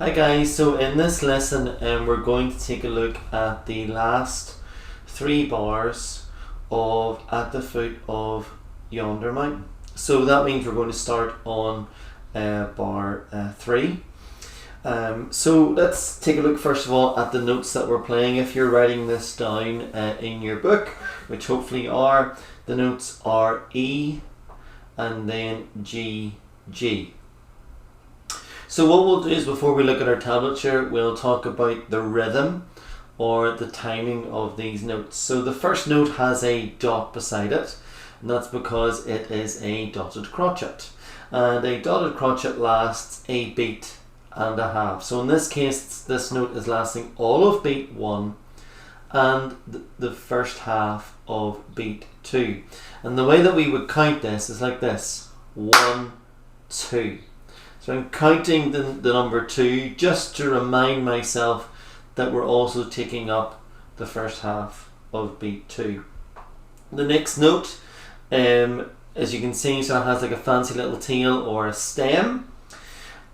Hi guys, so in this lesson we're going to take a look at the last 3 bars of at the foot of Yonder Mountain. So that means we're going to start on bar 3. So let's take a look first of all at the notes that we're playing. If you're writing this down in your book, which hopefully you are, the notes are E and then G, G. So what we'll do is, before we look at our tablature, we'll talk about the rhythm or the timing of these notes. So the first note has a dot beside it, and that's because it is a dotted crotchet. And a dotted crotchet lasts a beat and a half. So in this case, this note is lasting all of beat 1 and the first half of beat 2. And the way that we would count this is like this: 1, 2. So I'm counting the number 2 just to remind myself that we're also taking up the first half of beat 2. The next note, as you can see, so it has like a fancy little tail or a stem,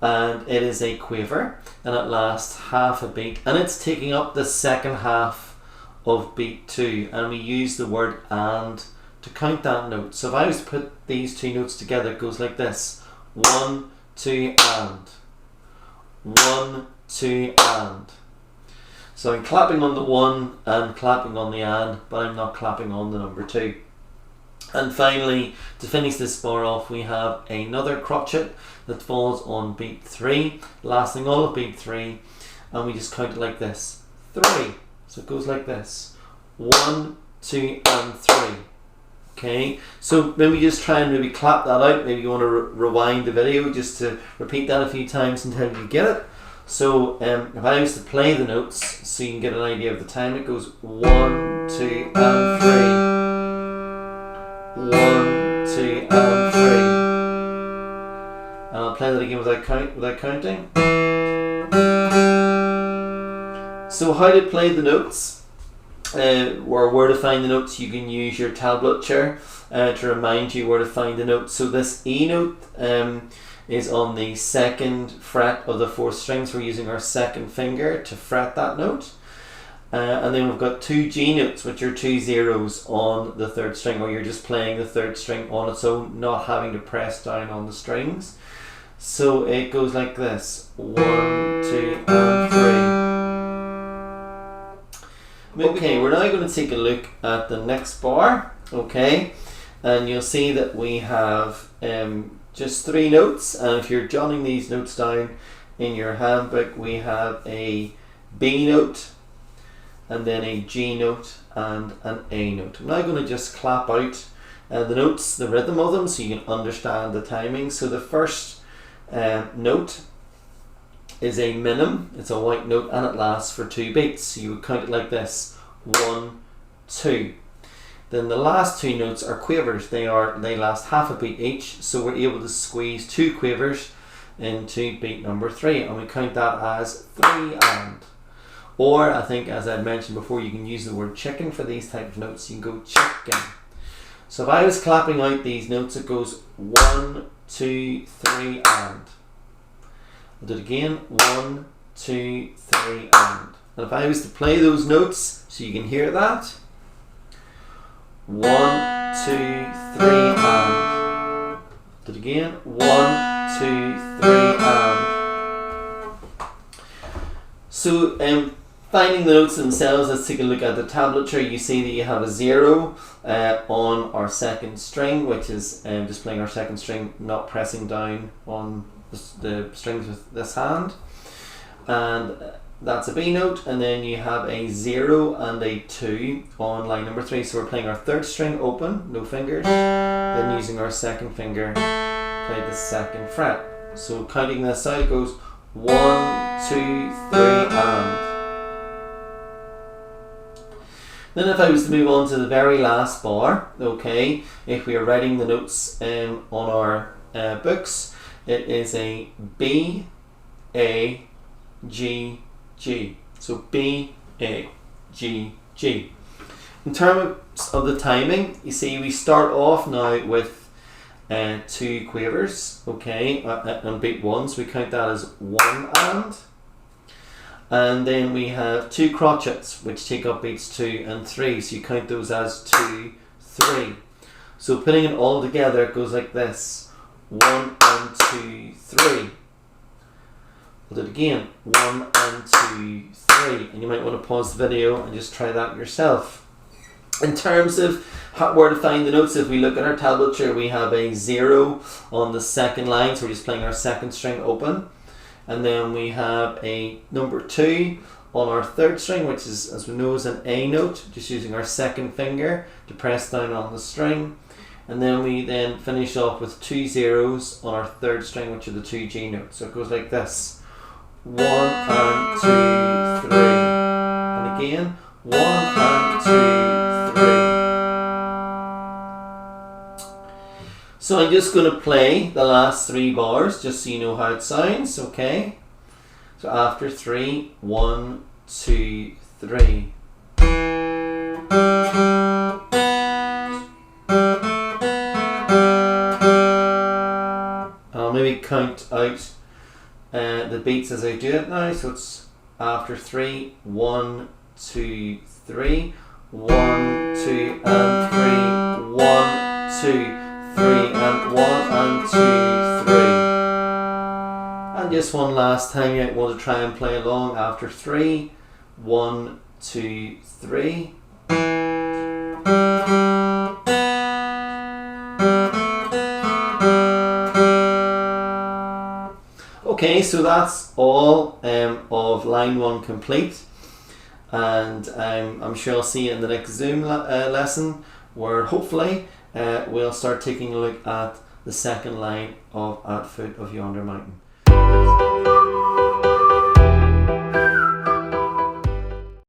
and it is a quaver, and it lasts half a beat, and it's taking up the second half of beat 2, and we use the word "and" to count that note. So if I was to put these 2 notes together, it goes like this: 1, 2, and 1, 2, and. So I'm clapping on the 1 and clapping on the "and", but I'm not clapping on the number 2. And finally, to finish this bar off, we have another crotchet that falls on beat 3, lasting all of beat 3, and we just count it like this: 3. So it goes like this: 1, 2, and 3. Okay, so maybe just try and maybe clap that out. Maybe you want to rewind the video just to repeat that a few times until you get it. So if I was to play the notes so you can get an idea of the time, it goes 1, 2, and 3. 1, 2, and 3. And I'll play that again without counting. So how to play the notes, or where to find the notes, you can use your tablature to remind you where to find the notes. So this E note is on the 2nd fret of the 4th string, so we're using our 2nd finger to fret that note. And then we've got 2 G notes, which are 2 zeros on the 3rd string, or you're just playing the 3rd string on its own, not having to press down on the strings. So it goes like this: 1, 2, and 3. Okay, we're now going to take a look at the next bar, okay, and you'll see that we have just 3 notes, and if you're jotting these notes down in your handbook, we have a B note, and then a G note, and an A note. I'm now going to just clap out the notes, the rhythm of them, so you can understand the timing. So the first note is a minim. It's a white note, and it lasts for 2 beats. So you would count it like this: 1, 2. Then the last 2 notes are quavers. They last half a beat each. So we're able to squeeze 2 quavers into beat number 3, and we count that as 3 and. Or I think, as I mentioned before, you can use the word chicken for these type of notes. You can go chicken. So if I was clapping out these notes, it goes 1, 2, 3 and. I'll do it again: 1, 2, 3 and. And if I was to play those notes so you can hear that: 1, 2, 3 and. Do it again: 1, 2, 3 and. So finding the notes themselves, let's take a look at the tablature. You see that you have a 0 on our 2nd string, which is just playing our 2nd string, not pressing down on the strings with this hand, and that's a B note. And then you have a 0 and a 2 on line number 3, so we're playing our 3rd string open, no fingers, then using our 2nd finger play the 2nd fret. So counting this out, it goes 1, 2, 3 and. Then if I was to move on to the very last bar, okay, if we are writing the notes on our books, it is a B, A, G, G. So B, A, G, G. In terms of the timing, you see we start off now with 2 quavers, okay, on beat 1, so we count that as 1 and. And then we have 2 crotchets which take up beats 2 and 3, so you count those as 2, 3. So putting it all together, it goes like this: 1 and 2, 3. We'll do it again: 1 and 2, 3. And you might want to pause the video and just try that yourself. In terms of where to find the notes, if we look at our tablature, we have a 0 on the second line, so we're just playing our second string open. And then we have a number 2 on our third string, which is, as we know, is an A note, just using our second finger to press down on the string. And then we then finish off with 2 zeros on our third string, which are the 2 G notes. So it goes like this: 1 and 2, 3. And again, 1 and 2, 3. So I'm just going to play the last 3 bars just so you know how it sounds, okay? So after 3, 1, 2, 3. I'll maybe count out the beats as I do it now. So it's after 3, 1, 2, 3, 1, 2 and 3, 1, 2, 3 and 1 and 2, 3. And just one last time, you want to try and play along after 3, 1, 2, 3. Okay, so that's all of line 1 complete, and I'm sure I'll see you in the next Zoom lesson, where hopefully we'll start taking a look at the second line of At Foot of Yonder Mountain.